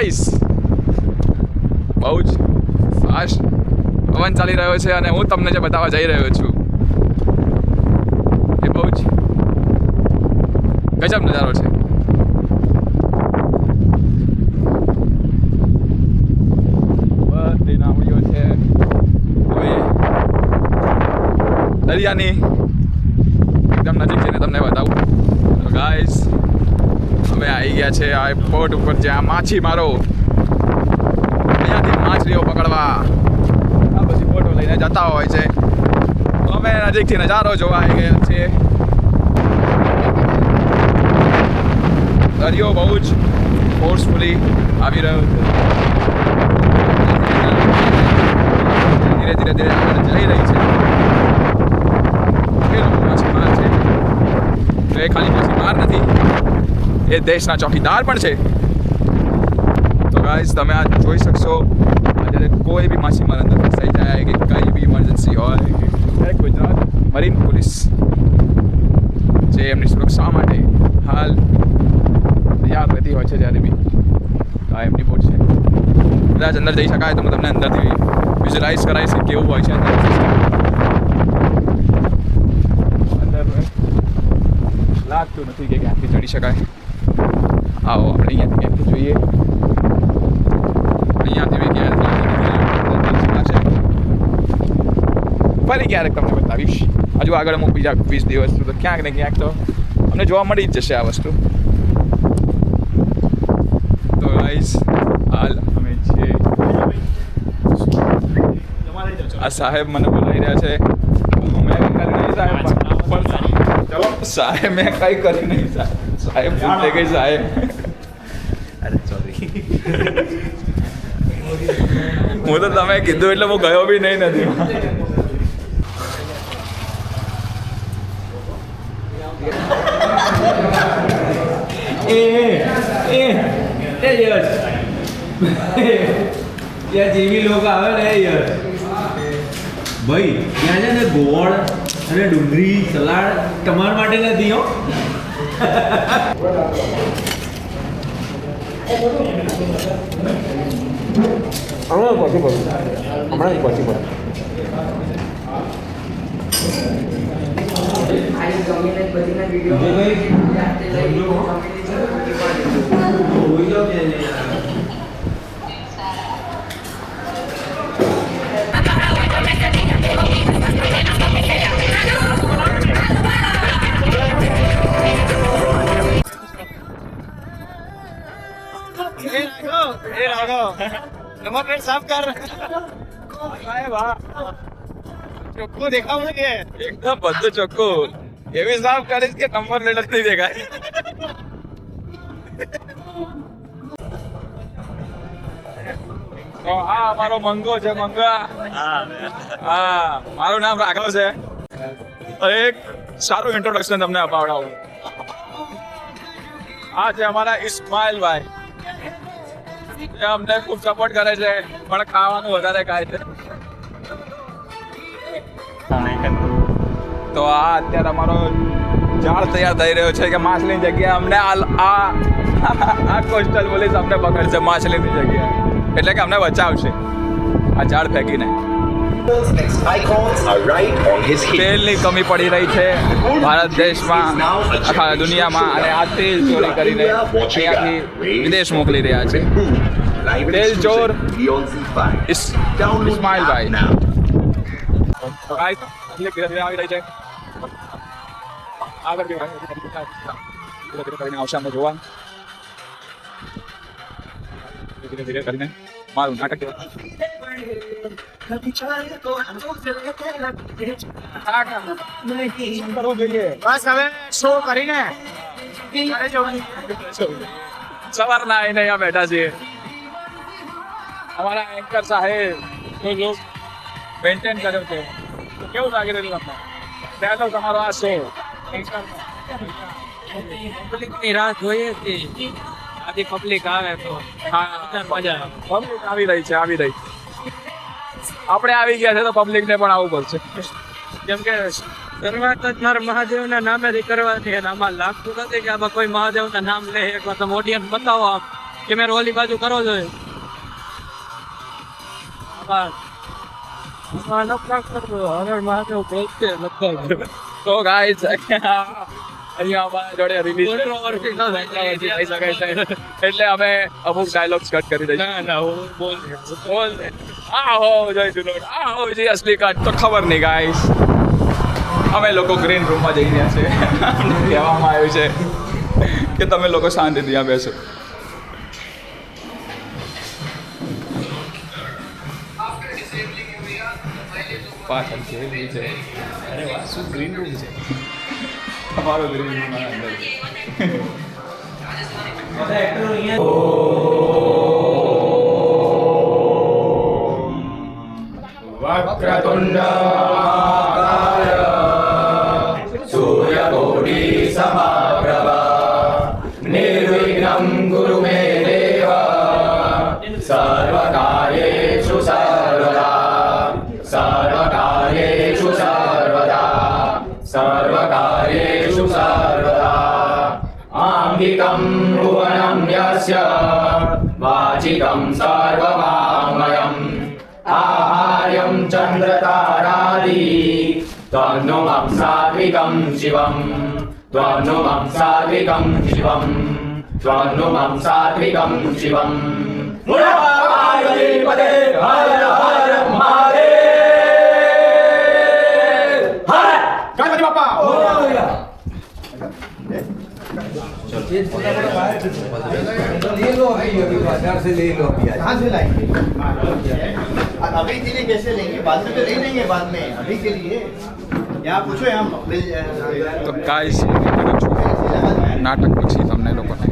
Guys બહુ જ fast પવન ચાલી રહ્યો છે અને હું તમને જે બતાવવા જઈ રહ્યો છું એ બહુ જ ગજબ નજારો છે. બધી નાવડીઓ છે. હવે દરિયાની એકદમ નજીક જઈને તમને બતાવું. તો ગાઈસ અમે આવી ગયા છે આ બોટ ઉપર જ્યાં માછીમારો અહીંયાથી માછલીઓ પકડવા આ બધી બોટો લઈને જતા હોય છે. તો અમે નજીકથી નજારો જોવા આવી ગયા છીએ. દરિયો બહુ જ ફોર્સફુલી આવી રહ્યો છે. ધીરે ધીરે ધીરે આગળ જઈ રહી છે. એ લોકો માછીમાર છે. તો એ ખાલી માછીમાર નથી, એ દેશના ચોકીદાર પણ છે. તો ગાઈસ તમે આ જોઈ શકશો જ્યારે કોઈ બી માછીમાર અંદર ફસાઈ જાય કે કંઈ બી ઇમરજન્સી હોય ત્યારે ગુજરાત મરીન પોલીસ જે એમની સુરક્ષા માટે હાલ તૈયાર રહેતી હોય છે. જ્યારે બી આ એમની બોટ છે. કદાચ અંદર જઈ શકાય તો હું તમને અંદરથી વિઝ્યુલાઇઝ કરાવીશ કે કેવું હોય છે અંદર. લાગતું નથી કે ક્યાંથી ચડી શકાય. આવો આપણે અહીંયાથી ક્યાંથી જોઈએ. અહીંયાથી બી ક્યાંક ફરી ક્યારેક તમને બતાવીશ. હજુ આગળ અમુક બીજા 20 દિવસ તો ક્યાંક ને ક્યાંક તો અમને જોવા મળી જ જશે આ વસ્તુ. તો ગાઈસ હાલ અમે છીએ. આ સાહેબ મને બોલાવી રહ્યા છે. મેં કરી નહીં સાહેબ, સાહેબ મેં કઈ કરી નહીં સાહેબ. સાહેબ ભૂલ થઈ ગઈ સાહેબ. અરે સોરી. હું તો તમે કીધું એટલે હું ગયો બી નહીં નથી. ત્યાં જેવી લોકો આવે ને યાર ભાઈ, ત્યાં છે ને ગોળ અને ડુંગળી સલાડ તમારા માટે નથી હો. હમણાં પછી પડે. साफ कर ચોખ્ખું દેખાવું છે એકદમ બધું ચોખ્ખું. એવી સાફ કરીશ કે નંબર લેટર નહીં દેખાય. તો આ અમારો મંગો છે. મંગા હા, મારું નામ રાઘવ છે. એક સારું ઇન્ટ્રોડક્શન તમને અપાવડાવું. આ છે અમારા ઇસ્માઇલભાઈ. એ અમને ખૂબ સપોર્ટ કરે છે પણ ખાવાનું વધારે ખાય છે. તો આ અત્યારે અમારો જાળ તૈયાર થઈ રહ્યો છે કે માછલીની જગ્યાએ અમને આ કોસ્ટલ પોલીસ અમને પકડશે માછલીની જગ્યાએ, એટલે કે અમને બચાવશે આ જાળ ફેંકીને. તેલની કમી પડી રહી છે ભારત દેશમાં, આખા દુનિયામાં, અને આ તેલ ચોરી કરીને અહીંયાથી વિદેશ મોકલી રહ્યા છે. તેલ ચોર ઇસ્માઇલભાઈ. ધીરે ધીરે આવી રહી છે. આગળ ધીરે ધીરે કરીને આવશે અમને જોવા. ધીરે ધીરે કરીને મારું નાટક કરવું જોઈએ. બસ હવે શો કરીને સવારના આવીને અહીંયા બેઠા છીએ. અમારા એન્કર સાહેબ મેન્ટેન કર્યો છે. કેવું લાગી રહ્યું તમને? પહેલો તમારો આ શો પબ્લિકની રાહ જોઈએ છીએ. આથી પબ્લિક આવે તો હા મજા પબ્લિક આવી રહી છે. આપણે આવી ગયા છે તો પબ્લિકને પણ આવવું પડશે. કેમ કે શરૂઆત જ મારા મહાદેવના નામેથી કરવાની, અને આમાં લાગતું નથી કે આમાં કોઈ મહાદેવના નામ લે. એક વાર તમે ઓડિયન્સ બતાવો આમ કેમેરો ઓલી બાજુ કરો જોઈએ તો ગાઈસ અહીંયા અમારા જોડે રિલીઝ એટલે અમે અમુક ડાયલોગ્સ કટ કરી દઈશું. બોલ આ હો જય જુનોડ, આ હો જે અસલી કટ. તો ખબર નહીં ગાઈસ, અમે લોકો ગ્રીન રૂમમાં જઈ રહ્યા છે. કહેવામાં આવ્યું છે કે તમે લોકો શાંતિથી ત્યાં બેસો. પાછળ છે એ છે. અરે વાહ, શું ગ્રીન રૂમ છે તમારો ગ્રીન રૂમ મારા અંદર છે. બધા એક્ટરો અહીંયા વક્રતુંડ મહાકાય સૂર્યકોટિ સમપ્રભ નિર્વિઘ્नं કુરુ મે દેવ સર્વકાર્યેષુ સર્વદા સર્વકાર્યેષુ સર્વદા સર્વકાર્યેષુ સર્વદા આંગિકં ભુવनं યસ્ય વાચિકં સર્વવાङ्मयम् आहार्यं चन्द्रतारादि त्वन्नुमं सात्विकं शिवं त्वन्नुमं सात्विकं शिवं त्वन्नुमं सात्विकं शिवं पार्वतीपते हर हर महादेव हर गणपति बाप्पा कहाँ से लाएंगे? अभी के लिए कैसे लेंगे? बाद में तो ले लेंगे, बाद में अभी के लिए यहाँ पूछो, यहाँ मिल તો ગાઈસ નાટક પછી તમને લોકોને